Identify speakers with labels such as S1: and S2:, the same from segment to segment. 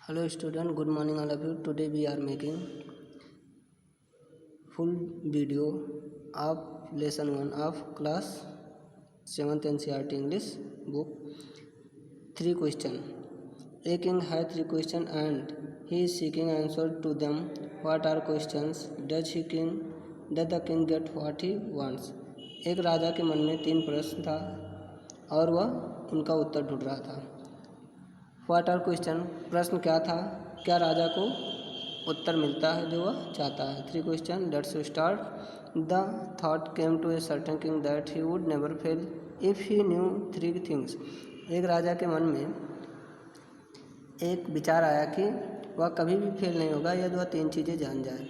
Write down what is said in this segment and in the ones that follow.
S1: Hello student, good morning all of you. Today we are making full video of lesson 1 of class 7th NCERT English book. 3 question. A king had 3 questions and he is seeking answer to them. What are questions? Does the king get what he wants? एक राजा के मन में 3 प्रश्न था और वह उनका उत्तर ढूंढ रहा था. व्हाट आर क्वेश्चन, प्रश्न क्या था, क्या राजा को उत्तर मिलता है जो वह चाहता है. 3 question. Let's start. The thought came to a certain king that he would never fail if he knew 3 things. एक राजा के मन में एक विचार आया कि वह कभी भी फेल नहीं होगा यदि वह 3 चीज़ें जान जाए.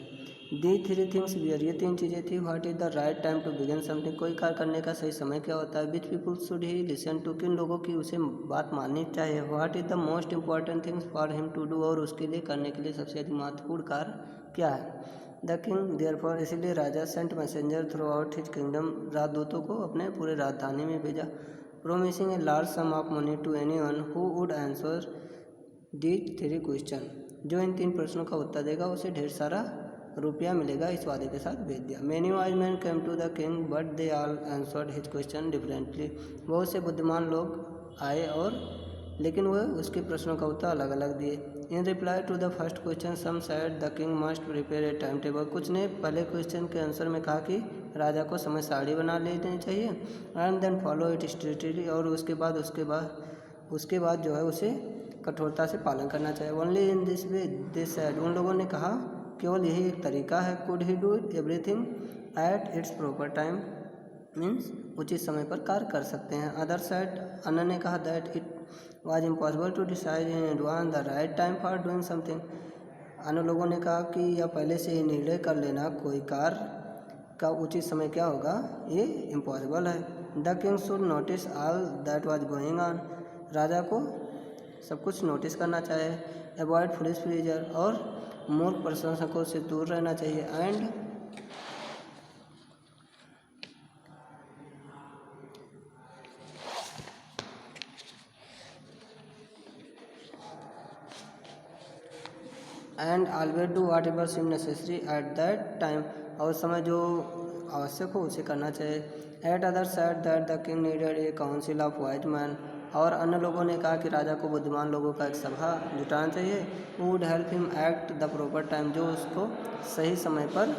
S1: दी 3 थिंग्स वियर, ये 3 चीज़ें थी. What is the right time to begin something, कोई कार्य करने का सही समय क्या होता है. Which people should he listen to, किन लोगों की उसे बात माननी चाहिए. What is the most important things for him to do, और उसके लिए करने के लिए सबसे अधिक महत्वपूर्ण कार्य क्या है. द किंग देयरफॉर, इसीलिए राजा sent messenger throughout his kingdom, राजदूतों को अपने पूरे राजधानी में भेजा. Promising a large sum of money to anyone who would answer these 3 question, जो इन 3 प्रश्नों का उत्तर देगा उसे ढेर सारा रुपया मिलेगा, इस वादे के साथ भेज दिया. Many wise man came to the king but they all answered his question differently, बहुत से बुद्धिमान लोग आए और लेकिन वह उसके प्रश्नों का उत्तर अलग अलग दिए. In reply to the first question some said the king must prepare a time table, कुछ ने पहले क्वेश्चन के आंसर में कहा कि राजा को समय सारणी बना लेनी चाहिए. And then follow it strictly, और उसके बाद जो है उसे कठोरता से पालन करना चाहिए. Only in this way they said, उन लोगों ने कहा केवल यही एक तरीका है. Could he do everything at its proper time, means उचित समय पर कार्य कर सकते हैं. अदर साइड, अन्य ने कहा that it was impossible to decide in advance the right time for doing something, अन्य लोगों ने कहा कि यह पहले से ही निर्णय कर लेना कोई कार्य का उचित समय क्या होगा, ये इम्पॉसिबल है. The king should notice all that was going on, राजा को सब कुछ नोटिस करना चाहिए. अवॉइड फुलिश प्लीजर, और मूर्ख प्रशंसकों से दूर रहना चाहिए. And always do whatever seem necessary at that time, और समय जो आवश्यक हो उसे करना चाहिए. At other side that the king needed a council of wise man, और अन्य लोगों ने कहा कि राजा को बुद्धिमान लोगों का एक सभा जुटाना चाहिए. Would help him act the proper time, जो उसको सही समय पर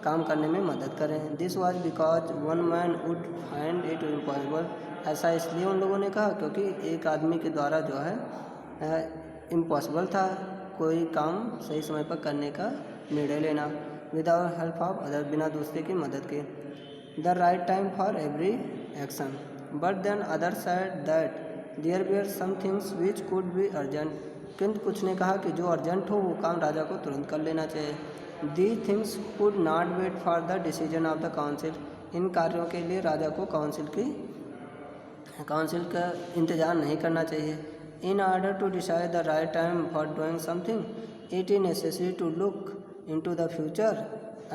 S1: काम करने में मदद करें. This was because one man would find it impossible, ऐसा इसलिए उन लोगों ने कहा क्योंकि एक आदमी के द्वारा जो है इम्पॉसिबल था कोई काम सही समय पर करने का निर्णय लेना. विदाउट हेल्प ऑफ अदर, बिना दूसरे की मदद के. The right time for every action, but then other side that there were some things which could be urgent, किंतु कुछ ने कहा कि जो अर्जेंट हो वो काम राजा को तुरंत कर लेना चाहिए. The things could not wait for the decision of the council, इन कार्यों के लिए राजा को काउंसिल का इंतजार नहीं करना चाहिए. In order to decide the right time for doing something, it is necessary to look into the future,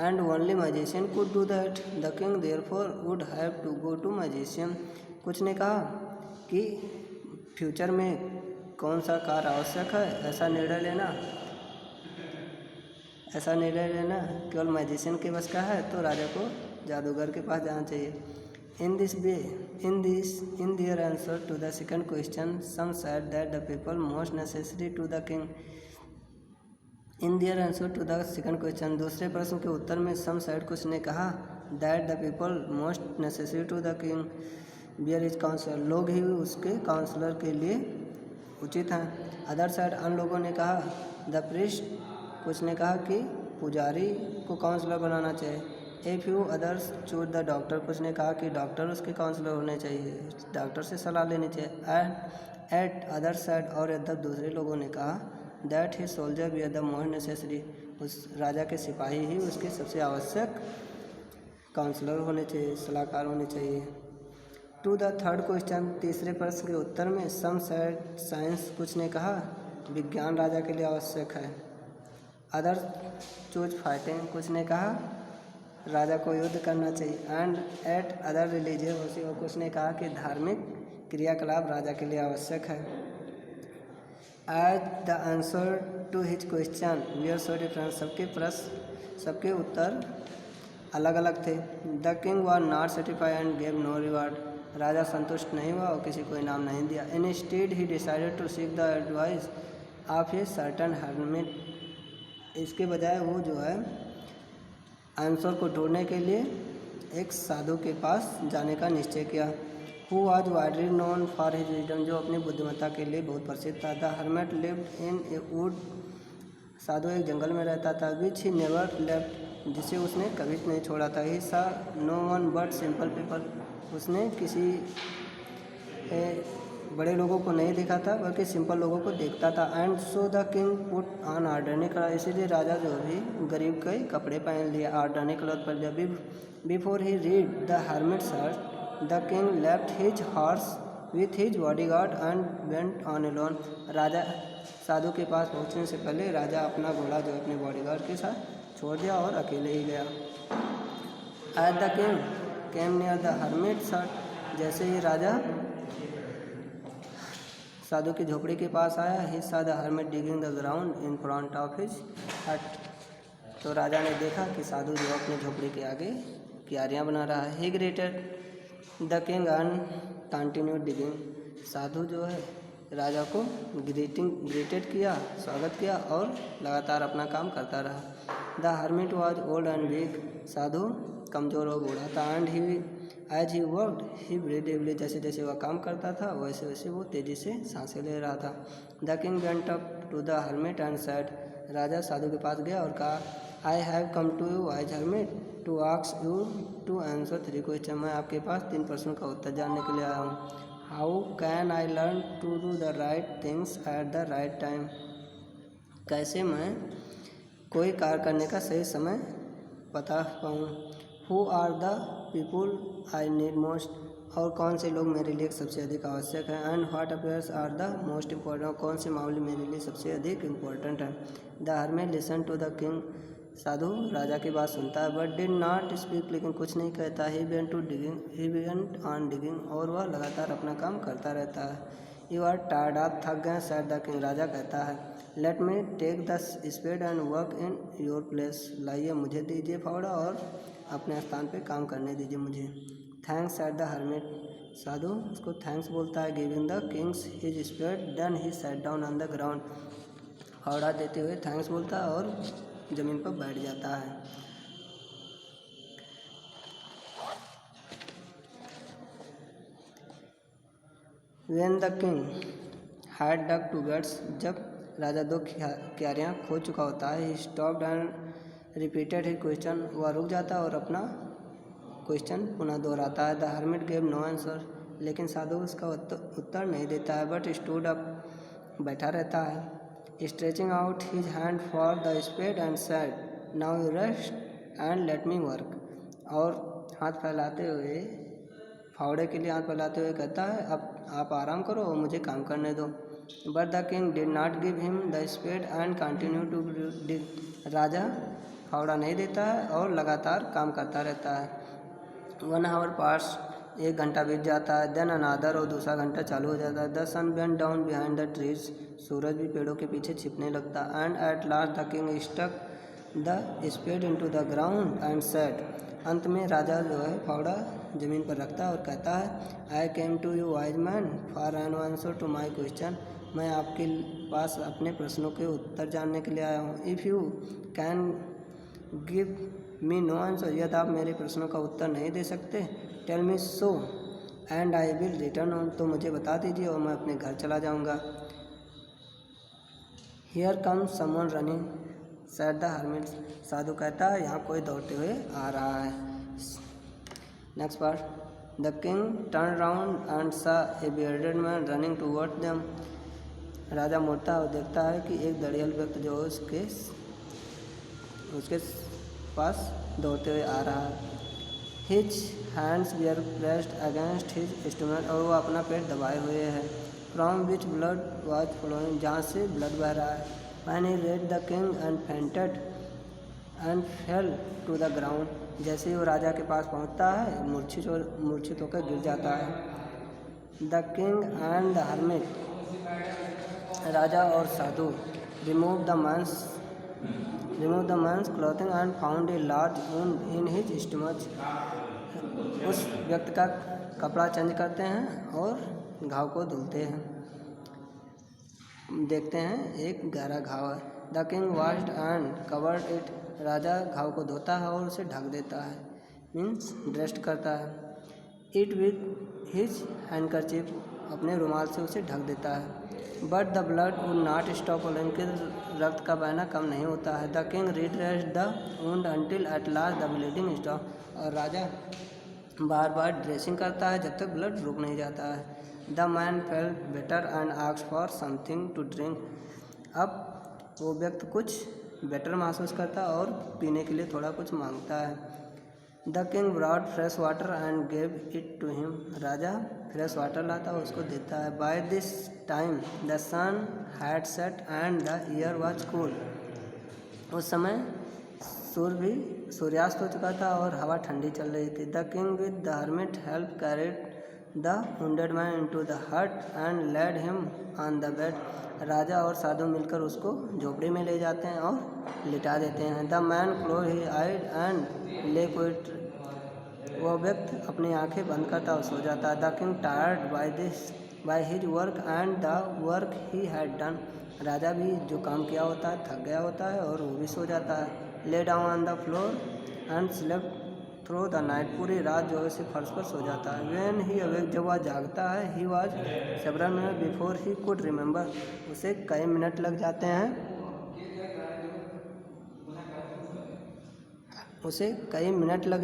S1: and only magician could do that. The king therefore would have to go to magician. कुछ ने कहा कि future में कौन सा कार्य आवश्यक है, ऐसा निर्णय लेना केवल मैजिशियन के बस का है, तो राजा को जादूगर के पास जाना चाहिए. In their answer to the second question, some said that the people most necessary to the king. In their answer to the second question, दूसरे प्रश्न के उत्तर में some said, कुछ ने कहा that the people most necessary to the king bear his counsel, लोग ही उसके counsellor के लिए उचित हैं. अदर साइड, अन्य लोगों ने कहा the priest, कुछ ने कहा कि पुजारी को काउंसलर बनाना चाहिए. A few others choose the doctor, कुछ ने कहा कि डॉक्टर उसके काउंसलर होने चाहिए, डॉक्टर से सलाह लेनी चाहिए. एंड एट अदर साइड, और इधर दूसरे लोगों ने कहा that he soldier were the most necessary, उस राजा के सिपाही ही उसके सबसे आवश्यक काउंसलर होने चाहिए, सलाहकार होने चाहिए. टू द थर्ड क्वेश्चन, तीसरे प्रश्न के उत्तर में सम साइड साइंस, कुछ ने कहा विज्ञान राजा के लिए आवश्यक है. अदर चूज फाइटिंग, कुछ ने कहा राजा को युद्ध करना चाहिए. एंड एट अदर रिलीजियस, और कुछ ने कहा कि धार्मिक क्रियाकलाप राजा के लिए आवश्यक है. As the answer to his question we are so different, सबके उत्तर अलग अलग थे। The king was not satisfied and gave no reward, राजा संतुष्ट नहीं हुआ और किसी को इनाम नहीं दिया। Instead he decided to seek the advice of a certain hermit, इसके बजाय वो जो है आंसर को ढूंढने के लिए एक साधु के पास जाने का निश्चय किया। Who was widely known for his wisdom, जो अपनी बुद्धिमत्ता के लिए बहुत प्रसिद्ध था। The hermit lived in a wood, साधु एक जंगल में रहता था। विच ही नेवर लेफ्ट, जिसे उसने कभी नहीं छोड़ा था। He saw no one but simple people, उसने किसी बड़े लोगों को नहीं देखा था बल्कि सिंपल लोगों को देखता था। And so the king put on orderly colour, इसीलिए राजा जो भी गरीब के कपड़े पहन लिए, ऑर्डरली कलर पर जब भी before he reached the hermit search the king left his horse with his bodyguard and went on alone, राजा साधु के पास पहुंचने से पहले राजा अपना घोड़ा जो अपने बॉडीगार्ड के साथ छोड़ दिया और अकेले ही गया। Eight the king came near the hermit search, जैसे ही राजा साधु की झोपड़ी के पास आया, ही सा the hermit digging the ground in front of his हट, तो राजा ने देखा कि साधु जो अपने झोपड़ी के आगे क्यारियाँ बना रहा है। He greeted the king and continued digging, साधु जो है राजा को ग्रेटेड किया, स्वागत किया और लगातार अपना काम करता रहा। The hermit was old and weak, साधु कमज़ोर और बूढ़ा था। And he as he worked he breathe heavily, जैसे जैसे वह काम करता था वैसे वैसे वो तेज़ी से सांसें ले रहा था। The king went up to the hermit and said, राजा साधु के पास गया और कहा, I have come to you wise hermit to ask you to answer 3 question, मैं आपके पास 3 प्रश्नों का उत्तर जानने के लिए आया हूँ। How can I learn to do the right things at the right time, कैसे मैं कोई कार्य करने का सही समय बता पाऊँ। Who are the people I need most, और कौन से लोग मेरे लिए सबसे अधिक आवश्यक हैं। And what affairs are the most important, कौन से मामले मेरे लिए सबसे अधिक इम्पोर्टेंट हैं। The hermit listen to the king, साधु राजा की बात सुनता है बट डिड नॉट स्पीक, लेकिन कुछ नहीं कहता। ही वेंट ऑन डिगिंग, और वह लगातार अपना काम करता रहता है। यू आर टायर्ड, आप थक गए सेड द किंग, राजा कहता है। Let me take the spade and work in your place, लाइए मुझे दीजिए फावड़ा और अपने स्थान पे काम करने दीजिए मुझे। थैंक्स सेड द हर्मिट, साधु उसको थैंक्स बोलता है। Giving the kings his spade then he sat down on the ground, फावड़ा देते हुए थैंक्स बोलता है और ज़मीन पर बैठ जाता है। When the king had dug 2 beds, जब राजा 2 क्यारियाँ खोद चुका होता है, he stopped and repeated his question, वह रुक जाता है और अपना क्वेश्चन पुनः दोहराता है। The hermit gave no answer, लेकिन साधु उसका उत्तर नहीं देता है बट स्टूड अप, बैठा रहता है। Stretching out his hand for the spade and said, now you rest and let me work, और हाथ फैलाते हुए, फावड़े के लिए हाथ फैलाते हुए कहता है, अब आप आराम करो और मुझे काम करने दो। But the king did not give him the spade and continue to dig, राजा फावड़ा नहीं देता है और लगातार काम करता रहता है। 1 hour पास, 1 घंटा बीत जाता है। देन अनादर, और दूसरा घंटा चालू हो जाता है। The sun went down behind the trees, सूरज भी पेड़ों के पीछे छिपने लगता। And at last the king stuck the spade into the ground and said, अंत में राजा जो है फावड़ा ज़मीन पर रखता है और कहता है, I came to you wise man for an answer to my question, मैं आपके पास अपने प्रश्नों के उत्तर जानने के लिए आया हूँ। If you can give me no answer, यदि आप मेरे प्रश्नों का उत्तर नहीं दे सकते, tell me so and I will return on, तो मुझे बता दीजिए और मैं अपने घर चला जाऊँगा। Here come someone running said the hermit, साधु कहता है, यहाँ कोई दौड़ते हुए आ रहा है। Next part, the king turn round and saw a bearded man running toward them, राजा मुड़ता है और देखता है कि एक दड़ियल व्यक्ति जो उसके पास दौड़ते हुए आ रहा है। His hands were pressed against his stomach, और वह अपना पेट दबाए हुए है। From which blood was flowing, जहाँ से ब्लड बह रहा है। When he read the king and fainted and fell to the ground, जैसे ही वो राजा के पास पहुँचता है मूर्छित होकर गिर जाता है। The king and the hermit राजा और साधु remove the man's clothing and found a large wound in his stomach. उस व्यक्ति का कपड़ा चेंज करते हैं और घाव को धुलते हैं। देखते हैं एक गहरा घाव है। The king washed and covered it. राजा घाव को धोता है और उसे ढक देता है, मीन्स ड्रेस्ड करता है। इट विद हिज हैंडकरचीफ, अपने रुमाल से उसे ढक देता है। But the blood would not stop, लेकिन रक्त का बहना कम नहीं होता है। The king redressed the wound until at last the bleeding stop, और राजा बार बार ड्रेसिंग करता है जब तक ब्लड रुक नहीं जाता है। The man felt better and asked for something to drink. अब वो व्यक्ति कुछ बेटर महसूस करता है और पीने के लिए थोड़ा कुछ मांगता है। The king brought fresh water and gave it to him. राजा फ्रेश वाटर लाता है, उसको देता है। By this time the sun had set and the air was cool. उस समय सूर्यास्त हो चुका था और हवा ठंडी चल रही थी। The king with the hermit help carried the wounded man into the hut and laid him on the bed. राजा और साधु मिलकर उसको झोपड़ी में ले जाते हैं और लिटा देते हैं। The man close he eyed and lay quiet. वह व्यक्ति अपनी आंखें बंद करता और सो जाता है। The king tired by his work and the work he had done. राजा भी जो काम किया होता है थक गया होता है और वो भी सो जाता है। Lay down on the floor and slept through the night. पूरी रात जो है उसे फर्श पर सो जाता है। व्हेन ही अवेक, जब वह जागता है, he was several minute before he could remember. उसे कई मिनट लग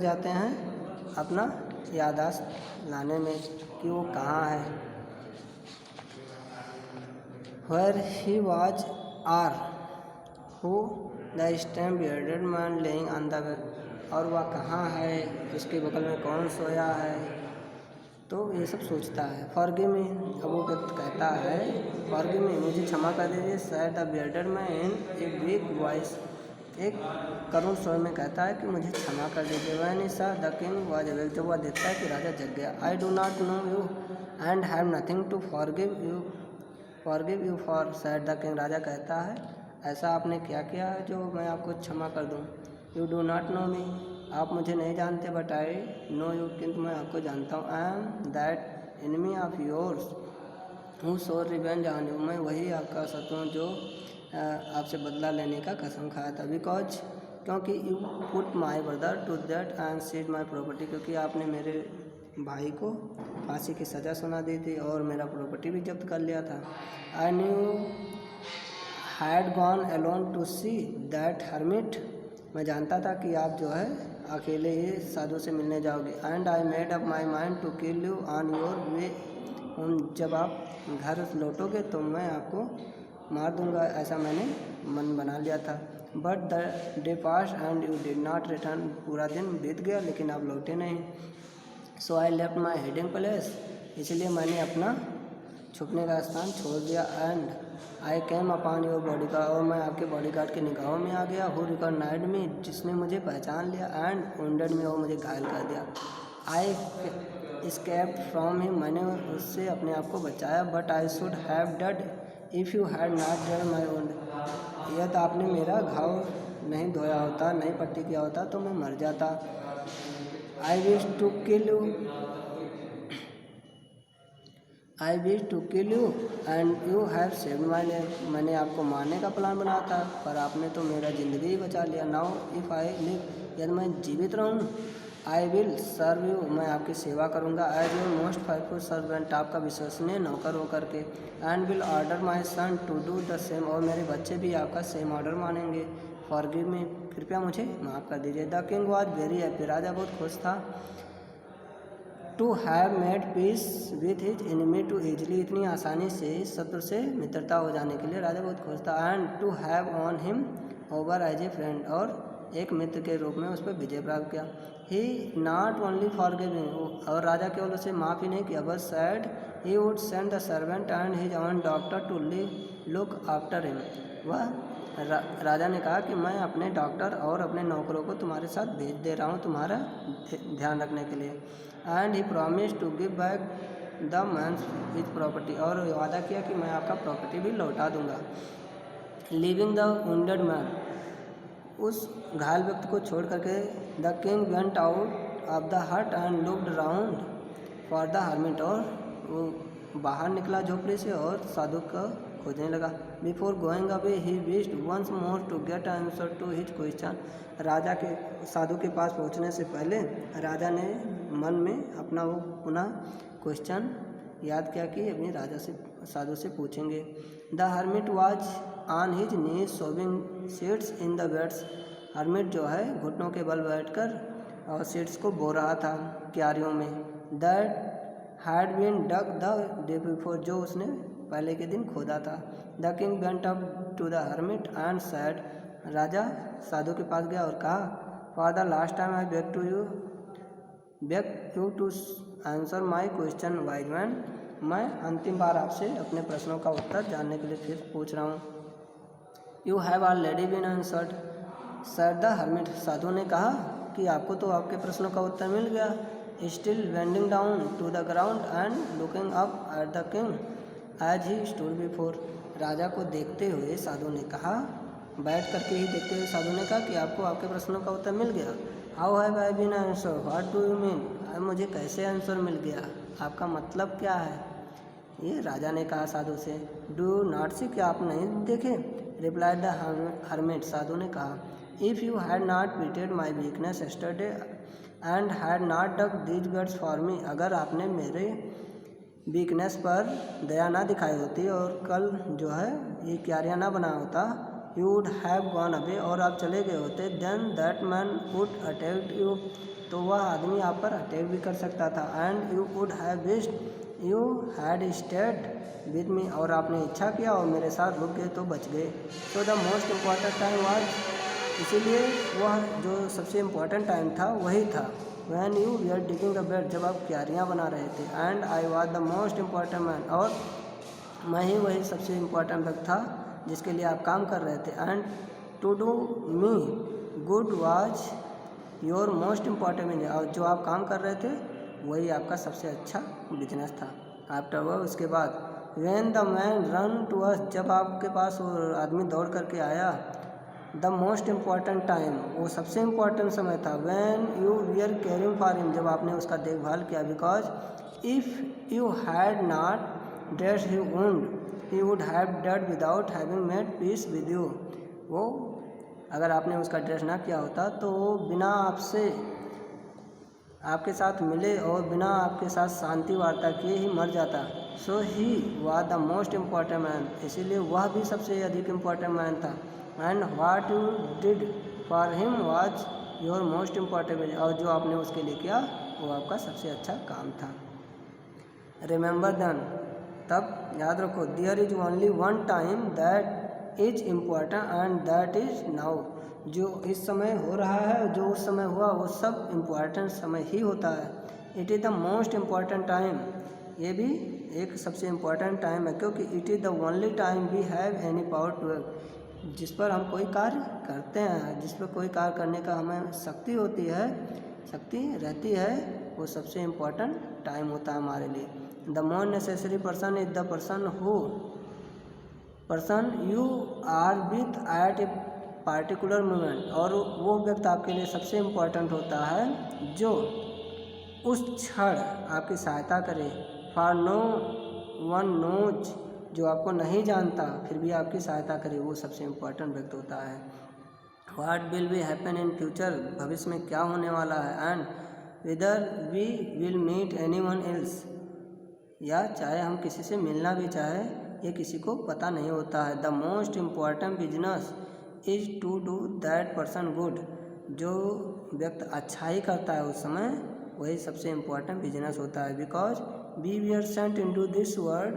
S1: जाते हैं अपना याददाश्त लाने में कि वो कहाँ है। Where he was or who the stem bearded man laying on the bed। और वह कहाँ है, उसके बगल में कौन सोया है, तो ये सब सोचता है। फॉरगिव मी, अब वो व्यक्ति कहता है फॉरगिव मी, मुझे क्षमा कर दीजिए। Sad the bearded man in a week voice, एक करुण स्वर में कहता है कि मुझे क्षमा कर दीजिए। When he saw the king was awake, जब वह देखता है कि राजा जग गया। I do not know you and have nothing to forgive you for, said the king. राजा कहता है ऐसा आपने क्या किया है जो मैं आपको क्षमा कर दूं। यू डू नॉट नो मी, आप मुझे नहीं जानते, बट आई नो यू, किंतु मैं आपको जानता हूँ। I am that enemy of yours who so revenge on you, मैं वही आपका शत्रु हूँ जो आपसे बदला लेने का कसम खाया था। बिकॉज, क्योंकि you put my brother to death and seize my property, क्योंकि आपने मेरे भाई को फांसी की सज़ा सुना दी थी और मेरा प्रॉपर्टी भी जब्त कर लिया था। I knew had gone alone to see that hermit, मैं जानता था कि आप जो है अकेले ही साधु से मिलने जाओगे। And I made up my mind to kill you on your way, जब आप घर लौटोगे तो मैं आपको मार दूंगा, ऐसा मैंने मन बना लिया था। But the day pass and you did not return, पूरा दिन बीत गया लेकिन आप लौटे नहीं। So I left my hiding place, इसलिए मैंने अपना छुपने का स्थान छोड़ दिया। And I came upon your bodyguard, और मैं आपके बॉडीगार्ड के निगाहों में आ गया। हु रिकॉग्नाइज्ड मी, जिसने मुझे पहचान लिया। एंड वुंडेड मी, और मुझे घायल कर दिया। आई एस्केप्ड फ्रॉम हिम, मैंने उससे अपने आप को बचाया। But I should have dead if you had not dread my wound, यह तो आपने मेरा घाव नहीं धोया होता, नहीं पट्टी किया होता तो मैं मर जाता। I wish to kill you and you have saved my life, मैंने आपको मारने का प्लान बनाया था पर आपने तो मेरा ज़िंदगी ही बचा लिया। नाउ इफ़ आई लिव, यदि मैं जीवित रहूँ, आई विल सर्व यू, मैं आपकी सेवा करूँगा। As your most faithful servant, आपका विश्वसनीय नौकर होकर के। And will order my son to do the same, और मेरे बच्चे भी आपका सेम ऑर्डर मानेंगे। फॉरगिव मी, कृपया मुझे माफ़ कर दीजिए। The king was very happy, राजा बहुत खुश था। To have made peace with his enemy too easily, इतनी आसानी से शत्रु से मित्रता हो जाने के लिए राजा बहुत खुश था। And to have on him over as a friend, और एक मित्र के रूप में उस पर विजय प्राप्त किया। He not only forgive him, और राजा केवल उसे माफ़ ही नहीं किया, but said he would send the servant and his own doctor to look after him. वह राजा ने कहा कि मैं अपने डॉक्टर और अपने नौकरों को तुम्हारे साथ भेज दे रहा हूँ तुम्हारा ध्यान रखने के लिए। And he promise to give back the man his property, और वादा किया कि मैं आपका प्रॉपर्टी भी लौटा दूंगा। लीविंग द वुंडेड मैन, उस घायल व्यक्ति को छोड़ करके the king went out of the hut and looked round for the hermit, और वो बाहर निकला झोपड़ी से और साधु का खोजने लगा। Before going away he wished once more to get answer to his question, राजा के साधु के पास पहुंचने से पहले राजा ने मन में अपना वो पुनः क्वेश्चन याद किया कि अभी राजा से साधु से पूछेंगे। The hermit was on his knees sowing seeds in the beds, hermit जो है घुटनों के बल बैठकर और सीड्स को बो रहा था क्यारियों में। That had been dug the day before, जो उसने पहले के दिन खोदा था। The king went up to the hermit and said, राजा साधु के पास गया और कहा, for the last time I beg you to answer my question wise man, मैं अंतिम बार आपसे अपने प्रश्नों का उत्तर जानने के लिए फिर पूछ रहा हूँ। You have already been answered said the hermit, साधु ने कहा कि आपको तो आपके प्रश्नों का उत्तर मिल गया। Still bending down to the ground and looking up at the king as he stood before, राजा को देखते हुए साधु ने कहा, बैठ करके ही देखते हुए साधु ने कहा कि आपको आपके प्रश्नों का उत्तर मिल गया। How have I been answer, what do you mean, मुझे कैसे आंसर मिल गया, आपका मतलब क्या है, ये राजा ने कहा साधु से। डू नॉट सी, क्या आप नहीं देखे, रिप्लाइड द हर्मिट, साधु ने कहा। If you had not pitied my weakness yesterday and had not dug these beds for me, अगर आपने मेरे वीकनेस पर दया ना दिखाई होती और कल जो है ये क्यारियाँ ना बनाया होता, you would have gone away, और आप चले गए होते, then that man would attack you, तो वह आदमी आप पर अटैक भी कर सकता था। And you would have wished you had stayed with me, और आपने इच्छा किया और मेरे साथ रुक गए तो बच गए। So the most important time was, इसीलिए वह जो सबसे इम्पॉर्टेंट टाइम था वही था, when you were digging a bed, जब आप क्यारियाँ बना रहे थे। And I was the most important man, और मैं ही वही सबसे इम्पॉर्टेंट व्यक्ति था जिसके लिए आप काम कर रहे थे। And to do me good was your most important business, और जो आप काम कर रहे थे वही आपका सबसे अच्छा बिजनेस था। आफ्टर वह उसके बाद, when the man run to us, जब आपके पास वो आदमी दौड़ करके आया, द मोस्ट इम्पॉर्टेंट टाइम, वो सबसे इम्पॉर्टेंट समय था। When you were caring for him, जब आपने उसका देखभाल किया। Because if you had not dress he wound he would have dead without having made peace with you, वो अगर आपने उसका ड्रेस ना किया होता तो वो बिना आपसे आपके साथ मिले और बिना आपके साथ शांति वार्ता किए ही मर जाता। So he was the most important man, इसीलिए वह भी सबसे अधिक इम्पॉर्टेंट मैन था। And what you did for him was your most important, और जो आपने उसके लिए किया वो आपका सबसे अच्छा काम था। रिमेंबर देन, तब याद रखो, there is only one time that is important and that is now, जो इस समय हो रहा है, जो उस समय हुआ, वो सब इम्पॉर्टेंट समय ही होता है। It is the most important time, ये भी एक सबसे इम्पॉर्टेंट टाइम है, क्योंकि it is the only time we have any power to act, जिस पर हम कोई कार्य करते हैं, जिस पर कोई कार्य करने का हमें शक्ति होती है, शक्ति रहती है, वो सबसे इम्पॉर्टेंट टाइम होता है हमारे लिए। The more necessary person is the person you are with at a particular moment, और वो व्यक्ति आपके लिए सबसे इम्पॉर्टेंट होता है जो उस क्षण आपकी सहायता करे। फॉर नो वन नोज, जो आपको नहीं जानता फिर भी आपकी सहायता करे, वो सबसे इम्पॉर्टेंट व्यक्ति होता है। What will be happen in future, भविष्य में क्या होने वाला है। And whether we will meet anyone else, या चाहे हम किसी से मिलना भी चाहे, ये किसी को पता नहीं होता है। The most important business is to do that person good, जो व्यक्ति अच्छा ही करता है उस समय, वही सबसे इम्पॉर्टेंट बिजनेस होता है। Because we are sent into this world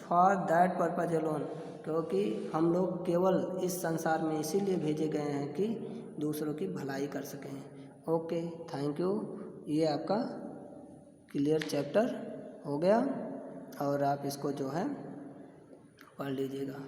S1: for that purpose alone, क्योंकि हम लोग केवल इस संसार में इसीलिए भेजे गए हैं कि दूसरों की भलाई कर सकें। Okay, thank you. ये आपका क्लियर चैप्टर हो गया और आप इसको जो है पढ़ लीजिएगा।